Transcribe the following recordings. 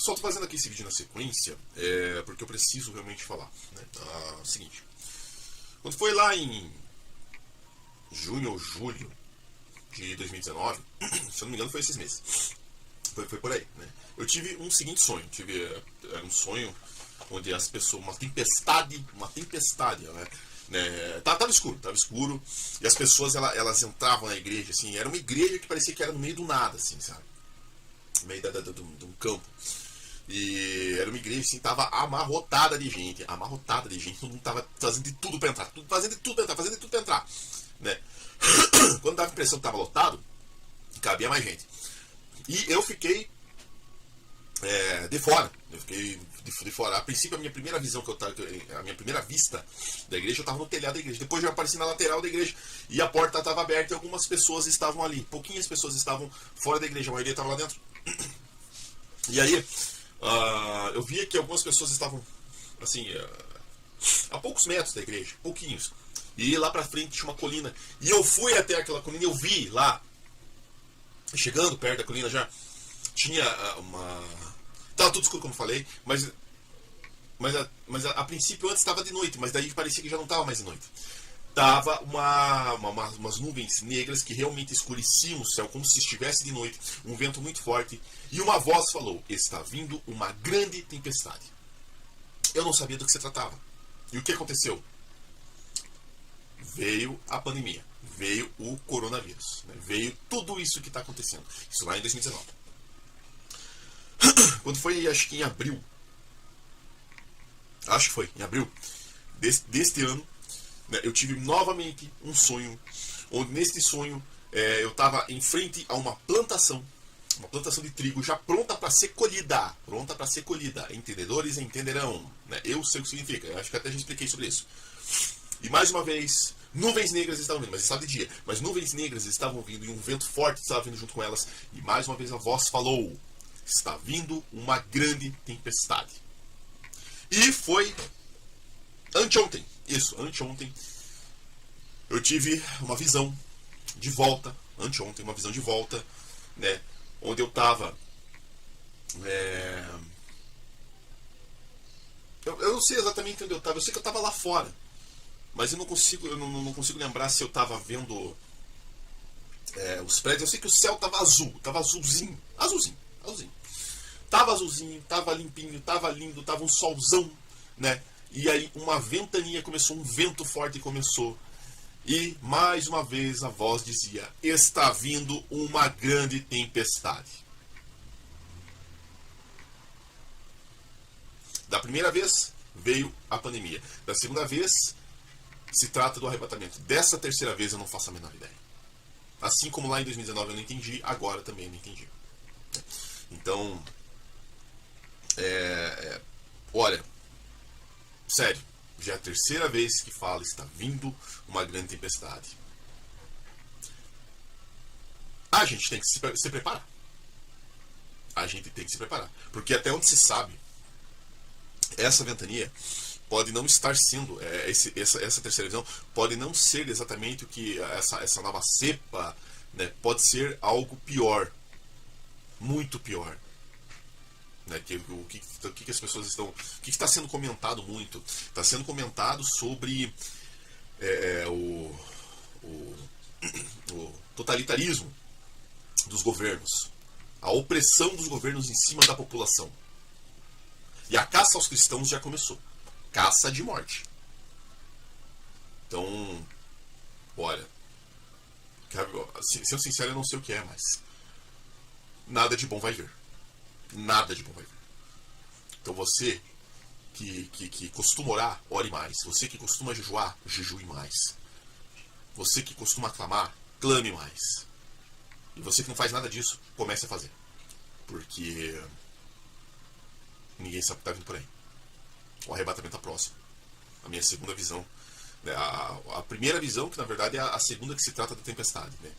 Pessoal, tô fazendo aqui esse vídeo na sequência, porque eu preciso realmente falar, né? O seguinte, quando foi lá em junho ou julho de 2019, se eu não me engano foi esses meses, foi por aí, né? Eu tive um seguinte sonho, era um sonho onde as pessoas, uma tempestade, né? Tava escuro, e as pessoas elas entravam na igreja, assim, era uma igreja que parecia que era no meio do nada, assim, sabe? No meio de um campo. E era uma igreja assim, tava amarrotada de gente, todo mundo tava fazendo de tudo pra entrar, fazendo de tudo pra entrar, né? Quando dava a impressão que tava lotado, cabia mais gente. E eu fiquei de fora. Eu fiquei de fora. A princípio, a minha primeira vista da igreja, eu estava no telhado da igreja. Depois eu apareci na lateral da igreja e a porta estava aberta e algumas pessoas estavam ali. Pouquinhas pessoas estavam fora da igreja, a maioria estava lá dentro. E aí, eu via que algumas pessoas estavam, assim, a poucos metros da igreja, pouquinhos. E lá pra frente tinha uma colina. E eu fui até aquela colina e eu vi lá, chegando perto da colina já, tinha tava tudo escuro, como falei, mas a princípio antes estava de noite, mas daí parecia que já não estava mais de noite. Tava umas nuvens negras que realmente escureciam o céu, como se estivesse de noite, um vento muito forte, e uma voz falou: está vindo uma grande tempestade. Eu não sabia do que se tratava. E o que aconteceu? Veio a pandemia, veio o coronavírus, né? Veio tudo isso que está acontecendo. Isso lá em 2019. Quando foi, acho que em abril, deste ano, né, eu tive novamente um sonho, onde neste sonho eu estava em frente a uma plantação de trigo já pronta para ser colhida, entendedores entenderão, né? Eu sei o que significa, eu acho que até já expliquei sobre isso. E mais uma vez, nuvens negras estavam vindo, mas estava de dia, mas nuvens negras estavam vindo e um vento forte estava vindo junto com elas, e mais uma vez a voz falou: está vindo uma grande tempestade. E foi anteontem, eu tive uma visão de volta, né, onde eu estava, eu não sei exatamente onde eu estava, eu sei que eu estava lá fora, mas eu não consigo lembrar se eu estava vendo os prédios. Eu sei que o céu estava azulzinho, tava limpinho, tava lindo, tava um solzão, né? E aí uma ventania começou, um vento forte começou. E mais uma vez a voz dizia: está vindo uma grande tempestade. Da primeira vez veio a pandemia. Da segunda vez se trata do arrebatamento. Dessa terceira vez eu não faço a menor ideia. Assim como lá em 2019 eu não entendi, agora também eu não entendi. Então, olha, sério, já é a terceira vez que fala: está vindo uma grande tempestade. A gente tem que se preparar. Porque até onde se sabe, essa ventania pode não estar sendo, essa terceira visão pode não ser exatamente o que essa nova cepa, né, pode ser algo pior, muito pior. Né, o que as pessoas estão, o que está sendo comentado muito? Está sendo comentado sobre o totalitarismo dos governos, a opressão dos governos em cima da população. E a caça aos cristãos já começou. Caça de morte. Então, olha, sendo sincero, eu não sei o que é, mas nada de bom vai vir. Então você que costuma orar, ore mais. Você que costuma jejuar, jejue mais. Você que costuma clamar, clame mais. E você que não faz nada disso, comece a fazer. Porque ninguém sabe o que está vindo por aí. O arrebatamento está próximo. A minha segunda visão, né, a primeira visão, que na verdade é a segunda, que se trata da tempestade, né,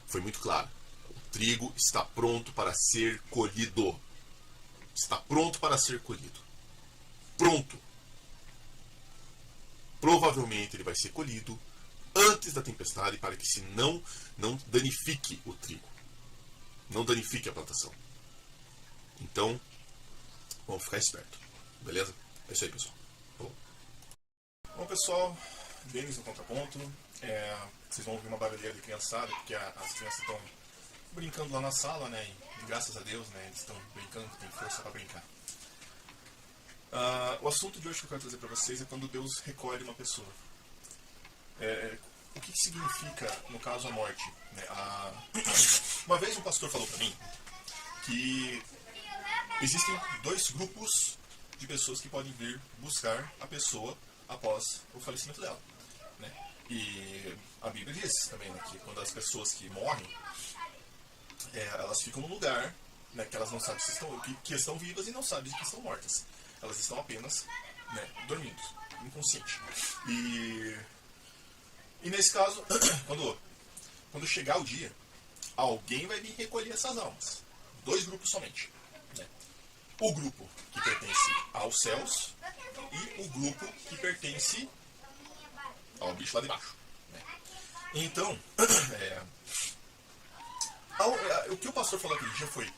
foi muito clara. O trigo está pronto para ser colhido. Pronto. Provavelmente ele vai ser colhido antes da tempestade, para que não danifique o trigo, não danifique a plantação. Então, Vamos ficar esperto. Beleza? É isso aí, pessoal. Bom, pessoal, Denis no contraponto. Vocês vão ouvir uma barulheira de criançada, porque as crianças estão brincando lá na sala, né? E graças a Deus, né? Eles estão brincando, tem força para brincar. O assunto de hoje que eu quero trazer para vocês é quando Deus recolhe uma pessoa. O que significa, no caso, a morte? Né? Uma vez um pastor falou para mim que existem dois grupos de pessoas que podem vir buscar a pessoa após o falecimento dela. Né? E a Bíblia diz também, né, que quando as pessoas que morrem, elas ficam num lugar, né, que elas não sabem que estão vivas e não sabem que estão mortas. Elas estão apenas, né, dormindo, inconsciente. E nesse caso, quando chegar o dia, alguém vai vir recolher essas almas. Dois grupos somente. Né? O grupo que pertence aos céus e o grupo que pertence ao bicho lá de baixo. Né? Então, o que o pastor falou aquele dia foi: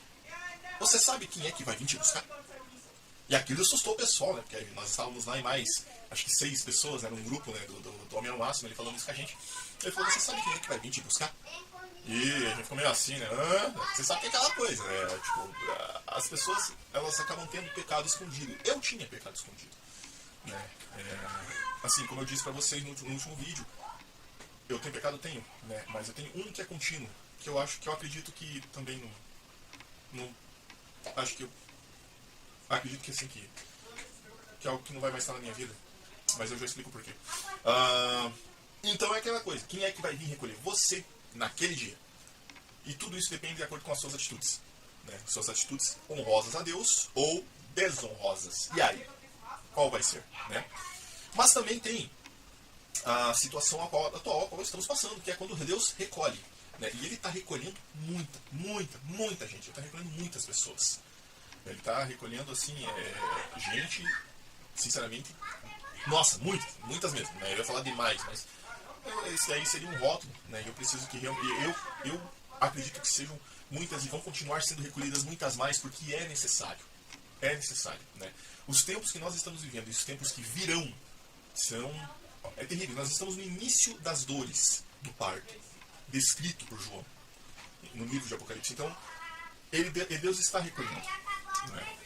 você sabe quem é que vai vir te buscar? E aquilo assustou o pessoal, né? Porque nós estávamos lá em mais, acho que 6 pessoas, né? Num grupo, né? Do Homem ao Máximo, ele falando isso com a gente. Ele falou: você sabe quem é que vai vir te buscar? E a gente ficou meio assim, né? Você sabe que é aquela coisa, né? Tipo, as pessoas, elas acabam tendo pecado escondido. Eu tinha pecado escondido. Né? Assim, como eu disse pra vocês no último vídeo, eu tenho pecado, tenho, né? Mas eu tenho um que é contínuo, que eu acredito que também não acho que eu acredito que assim, que é algo que não vai mais estar na minha vida. Mas eu já explico o porquê. Então é aquela coisa: quem é que vai vir recolher? Você, naquele dia. E tudo isso depende de acordo com as suas atitudes. Né? Suas atitudes honrosas a Deus ou desonrosas. E aí? Qual vai ser? Né? Mas também tem a situação atual a qual estamos passando, que é quando Deus recolhe. Né? E Ele está recolhendo muita gente. Ele está recolhendo muitas pessoas. Ele está recolhendo, assim, gente, sinceramente, nossa, muitas mesmo. Né? Eu ia falar demais, mas esse aí seria um rótulo. Né? Eu preciso que realmente, eu acredito que sejam muitas e vão continuar sendo recolhidas muitas mais, porque é necessário. É necessário. Né? Os tempos que nós estamos vivendo, e os tempos que virão, é terrível. Nós estamos no início das dores do parto, descrito por João, no livro de Apocalipse. Então, Deus está recolhendo. Né?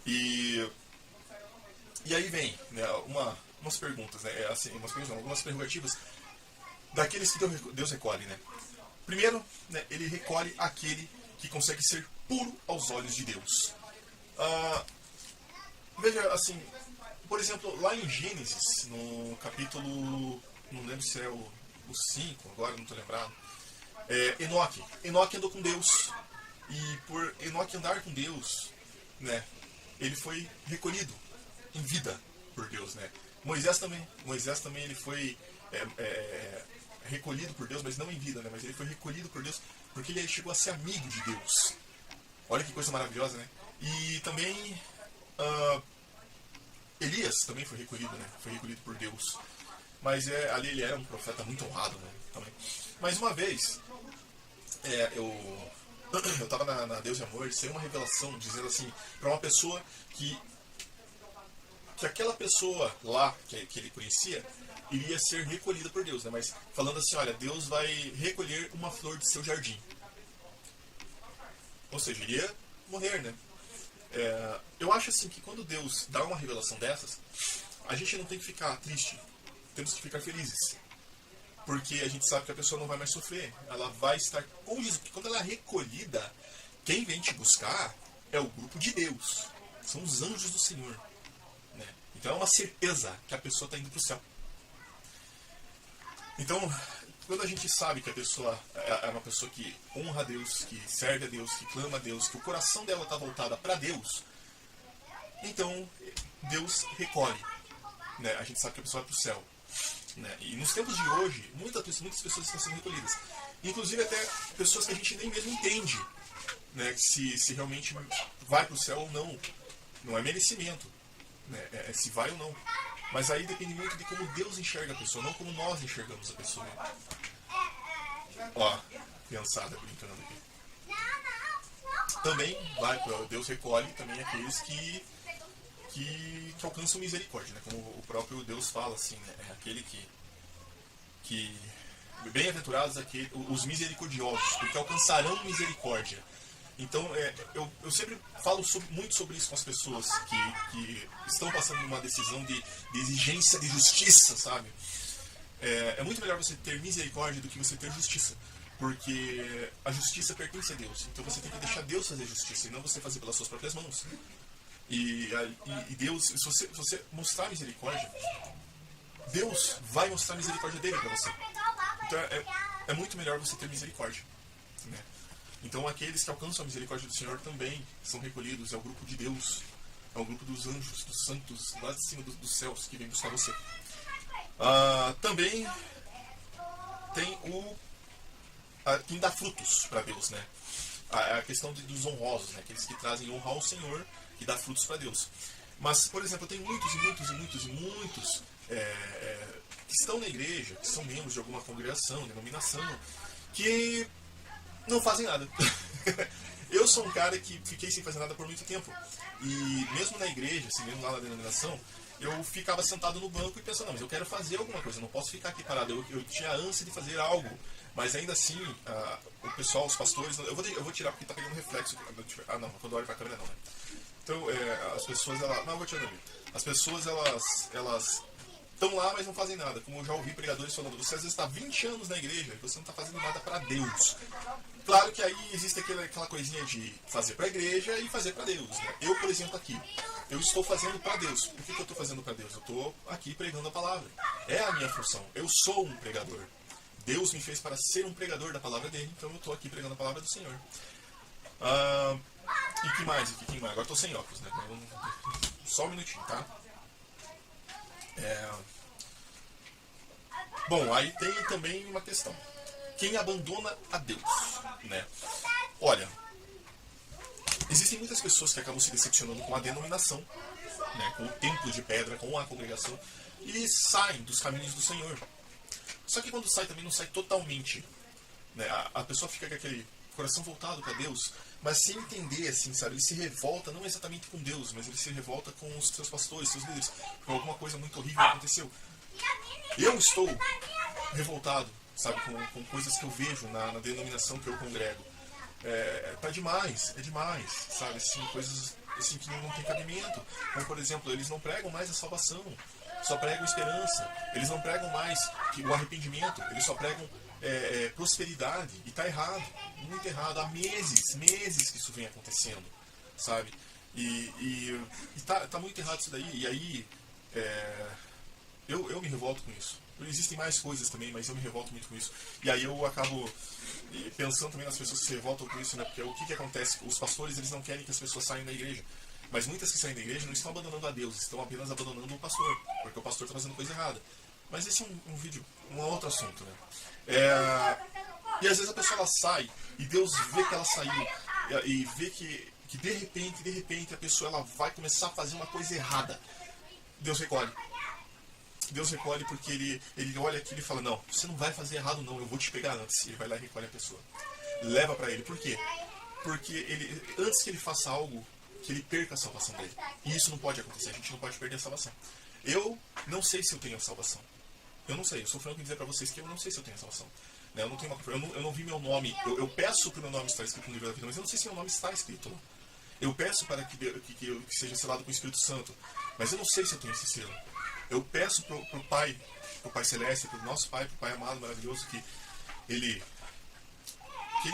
E aí vem, né, umas perguntas, né, assim, algumas prerrogativas daqueles que Deus recolhe. Né? Primeiro, né, Ele recolhe aquele que consegue ser puro aos olhos de Deus. Veja, assim, por exemplo, lá em Gênesis, no capítulo, não lembro se é o 5, agora não estou lembrado, Enoque andou com Deus, e por Enoque andar com Deus, né, ele foi recolhido em vida por Deus. Né? Moisés também ele foi recolhido por Deus, mas não em vida, né, mas ele foi recolhido por Deus porque ele chegou a ser amigo de Deus. Olha que coisa maravilhosa, né? E também Elias também foi recolhido, né? Foi recolhido por Deus. Mas ali ele era um profeta muito honrado, né? Também. Mas uma vez, eu estava na Deus e Amor e saiu uma revelação dizendo assim, para uma pessoa que aquela pessoa lá, que ele conhecia, iria ser recolhida por Deus. Né? Mas falando assim: olha, Deus vai recolher uma flor de seu jardim. Ou seja, iria morrer, né? Eu acho assim que quando Deus dá uma revelação dessas, a gente não tem que ficar triste, temos que ficar felizes, porque a gente sabe que a pessoa não vai mais sofrer, ela vai estar com Jesus, porque quando ela é recolhida, quem vem te buscar é o grupo de Deus, são os anjos do Senhor. Né? Então é uma certeza que a pessoa está indo para o céu. Então, quando a gente sabe que a pessoa é uma pessoa que honra a Deus, que serve a Deus, que clama a Deus, que o coração dela está voltado para Deus, então Deus recolhe. Né? A gente sabe que a pessoa vai para o céu. Né? E nos tempos de hoje, muitas pessoas estão sendo recolhidas. Inclusive até pessoas que a gente nem mesmo entende, né? se realmente vai para o céu ou não. Não é merecimento, né? Se vai ou não. Mas aí depende muito de como Deus enxerga a pessoa, não como nós enxergamos a pessoa. Ó, criançada brincando aqui. Também vai para Deus recolhe também aqueles que que alcançam misericórdia, né? Como o próprio Deus fala, assim, né? É aquele que bem-aventurados os misericordiosos, porque alcançarão misericórdia. Então, eu sempre falo muito sobre isso com as pessoas que estão passando uma decisão de exigência de justiça, sabe? É muito melhor você ter misericórdia do que você ter justiça, porque a justiça pertence a Deus. Então você tem que deixar Deus fazer justiça e não você fazer pelas suas próprias mãos. E Deus, se você mostrar misericórdia, Deus vai mostrar a misericórdia dele para você. Então é muito melhor você ter misericórdia, né? Então aqueles que alcançam a misericórdia do Senhor também são recolhidos, é o grupo de Deus, é o grupo dos anjos, dos santos, lá de cima dos céus, que vem buscar você. Também tem quem dá frutos para Deus, né? A questão dos honrosos, né? Aqueles que trazem honra ao Senhor, que dá frutos para Deus. Mas, por exemplo, tem muitos que estão na igreja, que são membros de alguma congregação, denominação, que não fazem nada. Eu sou um cara que fiquei sem fazer nada por muito tempo. E mesmo na igreja, assim, mesmo lá na denominação, eu ficava sentado no banco e pensando, não, mas eu quero fazer alguma coisa, eu não posso ficar aqui parado. Eu tinha ânsia de fazer algo, mas ainda assim, o pessoal, os pastores, eu vou tirar porque tá pegando reflexo. Não, quando eu olho pra câmera não, né? Então, as pessoas, não, eu vou tirar daqui. As pessoas, elas estão lá, mas não fazem nada. Como eu já ouvi pregadores falando, você às vezes está 20 anos na igreja e você não está fazendo nada para Deus. Claro que aí existe aquela coisinha de fazer para a igreja e fazer para Deus, né? Eu, por exemplo, aqui, eu estou fazendo para Deus. Por que eu estou fazendo para Deus? Eu estou aqui pregando a palavra. É a minha função. Eu sou um pregador. Deus me fez para ser um pregador da palavra dele, então eu estou aqui pregando a palavra do Senhor. E que mais aqui? Quem mais? Agora estou sem óculos, né? Só um minutinho, tá? Bom, aí tem também uma questão. Quem abandona a Deus, né? Olha, existem muitas pessoas que acabam se decepcionando com a denominação, né? Com o templo de pedra, com a congregação, e saem dos caminhos do Senhor. Só que quando sai também não sai totalmente, né? A pessoa fica com aquele coração voltado para Deus, mas sem entender, assim, sabe? Ele se revolta não exatamente com Deus, mas ele se revolta com os seus pastores, seus líderes, porque alguma coisa muito horrível aconteceu. Eu estou revoltado, sabe, com coisas que eu vejo na denominação que eu congrego. Tá demais, é demais, sabe, assim, coisas assim que não tem cabimento. Como, por exemplo, eles não pregam mais a salvação, só pregam esperança. Eles não pregam mais o arrependimento, eles só pregam prosperidade. E tá errado, muito errado. Há meses que isso vem acontecendo, sabe? E tá muito errado isso daí. E aí eu me revolto com isso. Existem mais coisas também, mas eu me revolto muito com isso. E aí eu acabo pensando também nas pessoas que se revoltam com isso, né? Porque o que acontece? Os pastores, eles não querem que as pessoas saiam da igreja. Mas muitas que saem da igreja não estão abandonando a Deus, estão apenas abandonando o pastor, porque o pastor está fazendo coisa errada. Mas esse é um vídeo, um outro assunto, né? E às vezes a pessoa ela sai, e Deus vê que ela saiu, e vê que de repente a pessoa ela vai começar a fazer uma coisa errada. Deus recolhe. Deus recolhe porque ele olha aquilo e fala, não, você não vai fazer errado não, eu vou te pegar antes. Ele vai lá e recolhe a pessoa. Leva para ele. Por quê? Porque antes que ele faça algo, que ele perca a salvação dele. E isso não pode acontecer, a gente não pode perder a salvação. Eu não sei se eu tenho a salvação. Eu não sei, eu sou franco em dizer para vocês que eu não sei se eu tenho a salvação. Eu não, tenho eu não vi meu nome, eu peço que o meu nome está escrito no livro da vida, mas eu não sei se meu nome está escrito lá. Eu peço para que seja selado com o Espírito Santo, mas eu não sei se eu tenho esse selo. Eu peço pro Pai Celeste, pro nosso Pai, pro Pai amado, maravilhoso, que ele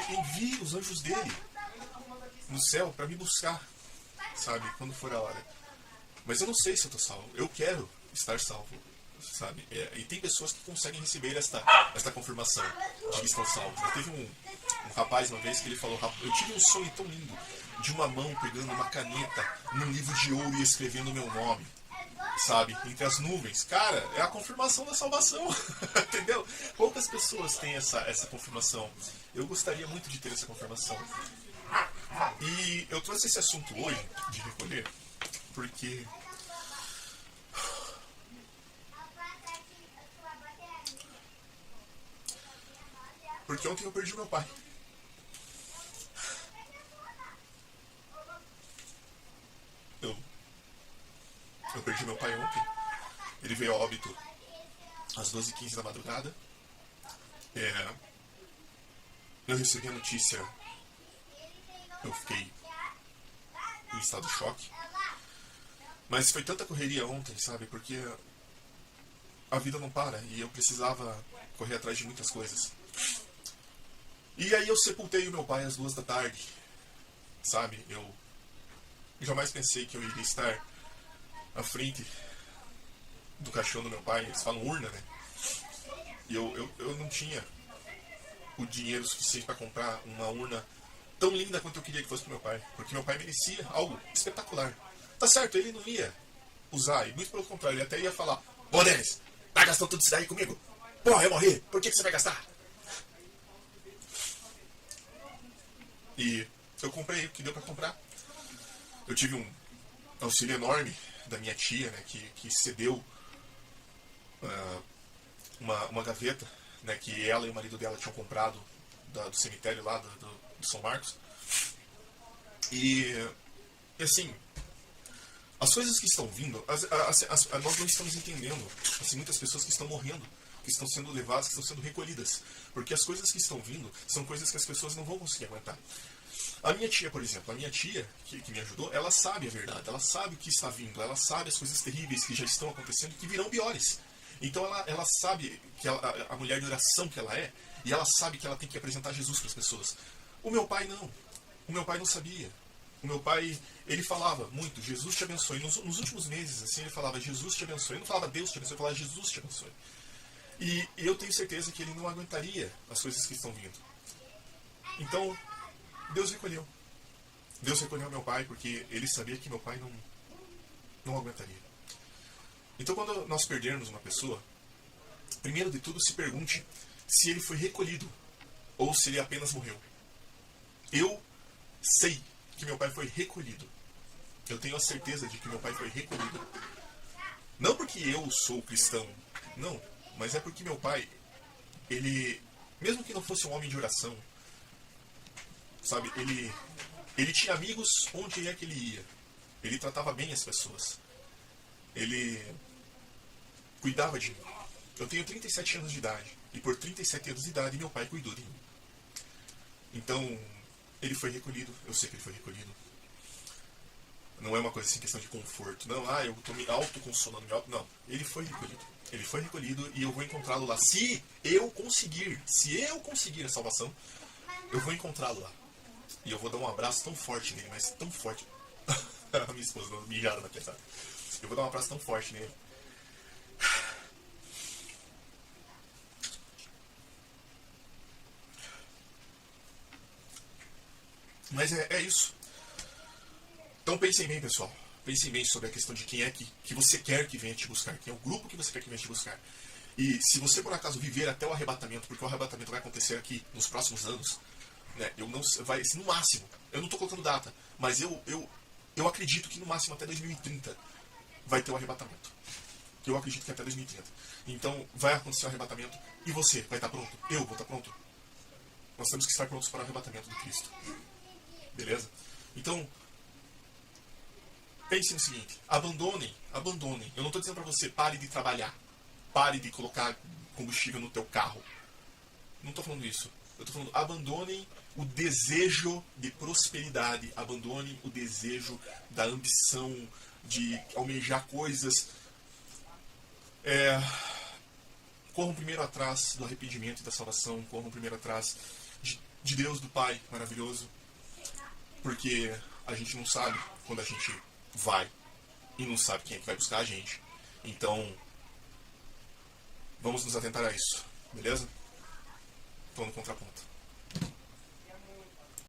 envie os anjos dele no céu para me buscar, sabe, quando for a hora. Mas eu não sei se eu estou salvo. Eu quero estar salvo, sabe. E tem pessoas que conseguem receber esta confirmação de que estão salvos. Teve um rapaz uma vez que ele falou, eu tive um sonho tão lindo de uma mão pegando uma caneta num livro de ouro e escrevendo o meu nome, sabe, entre as nuvens. Cara, é a confirmação da salvação. Entendeu? Poucas pessoas têm essa confirmação. Eu gostaria muito de ter essa confirmação. E eu trouxe esse assunto hoje, de recolher, porque ontem eu perdi meu pai. Eu perdi meu pai ontem. Ele veio a óbito às 12h15 da madrugada. Eu recebi a notícia, eu fiquei em estado de choque. Mas foi tanta correria ontem, sabe? Porque a vida não para e eu precisava correr atrás de muitas coisas. E aí eu sepultei o meu pai às 2 da tarde, sabe? Eu jamais pensei que eu iria estar à frente do caixão do meu pai. Eles falam urna, né? E eu não tinha o dinheiro suficiente para comprar uma urna tão linda quanto eu queria que fosse pro meu pai. Porque meu pai merecia algo espetacular. Tá certo, ele não ia usar, e muito pelo contrário, ele até ia falar: "Ô Denis, tá gastando tudo isso daí comigo? Porra, eu morri, por que você vai gastar?" E eu comprei o que deu pra comprar. Eu tive um auxílio enorme da minha tia, né, que cedeu uma gaveta, né, que ela e o marido dela tinham comprado do cemitério lá do São Marcos. E assim, as coisas que estão vindo, nós não estamos entendendo. Assim, muitas pessoas que estão morrendo, que estão sendo levadas, que estão sendo recolhidas. Porque as coisas que estão vindo são coisas que as pessoas não vão conseguir aguentar. A minha tia, por exemplo, a minha tia que me ajudou, ela sabe a verdade, ela sabe o que está vindo, ela sabe as coisas terríveis que já estão acontecendo e que virão piores. Então ela sabe que a mulher de oração que ela é, e ela sabe que ela tem que apresentar Jesus para as pessoas. O meu pai não. O meu pai não sabia. O meu pai, ele falava muito: Jesus te abençoe. Nos últimos meses, assim, ele falava: Jesus te abençoe. Ele não falava Deus te abençoe, ele falava Jesus te abençoe. E eu tenho certeza que ele não aguentaria as coisas que estão vindo. Então, Deus recolheu. Deus recolheu meu pai porque ele sabia que meu pai não aguentaria. Então, quando nós perdermos uma pessoa, primeiro de tudo se pergunte se ele foi recolhido ou se ele apenas morreu. Eu sei que meu pai foi recolhido. Eu tenho a certeza de que meu pai foi recolhido. Não porque eu sou cristão, não, mas é porque meu pai, ele, mesmo que não fosse um homem de oração, sabe, ele tinha amigos onde é que ele ia. Ele tratava bem as pessoas. Ele cuidava de mim. Eu tenho 37 anos de idade, e por 37 anos de idade meu pai cuidou de mim. Então, ele foi recolhido, eu sei que ele foi recolhido. Não é uma coisa assim, questão de conforto. Não, eu estou me autoconsolando. Não, ele foi recolhido. Ele foi recolhido e eu vou encontrá-lo lá. Se eu conseguir a salvação, eu vou encontrá-lo lá. E eu vou dar um abraço tão forte nele, mas tão forte. A minha esposa mijada na pesada. Eu vou dar um abraço tão forte nele. Mas é isso. Então pensem bem, pessoal. Pensem bem sobre a questão de quem é que você quer que venha te buscar. Quem é o grupo que você quer que venha te buscar. E se você por acaso viver até o arrebatamento, porque o arrebatamento vai acontecer aqui nos próximos anos, né, vai no máximo, eu não estou colocando data, mas eu acredito que no máximo até 2030 vai ter o arrebatamento. Eu acredito que até 2030. Então vai acontecer o arrebatamento e você vai estar pronto. Eu vou estar pronto. Nós temos que estar prontos para o arrebatamento do Cristo. Beleza? Então, pense no seguinte: abandonem. Eu não estou dizendo para você pare de trabalhar, pare de colocar combustível no teu carro. Não estou falando isso. Eu estou falando, abandonem o desejo de prosperidade, abandonem o desejo da ambição de almejar coisas. Corram primeiro atrás do arrependimento e da salvação, corram primeiro atrás de Deus, do Pai maravilhoso, porque a gente não sabe quando a gente vai e não sabe quem é que vai buscar a gente. Então, vamos nos atentar a isso, beleza? Estou no contraponto.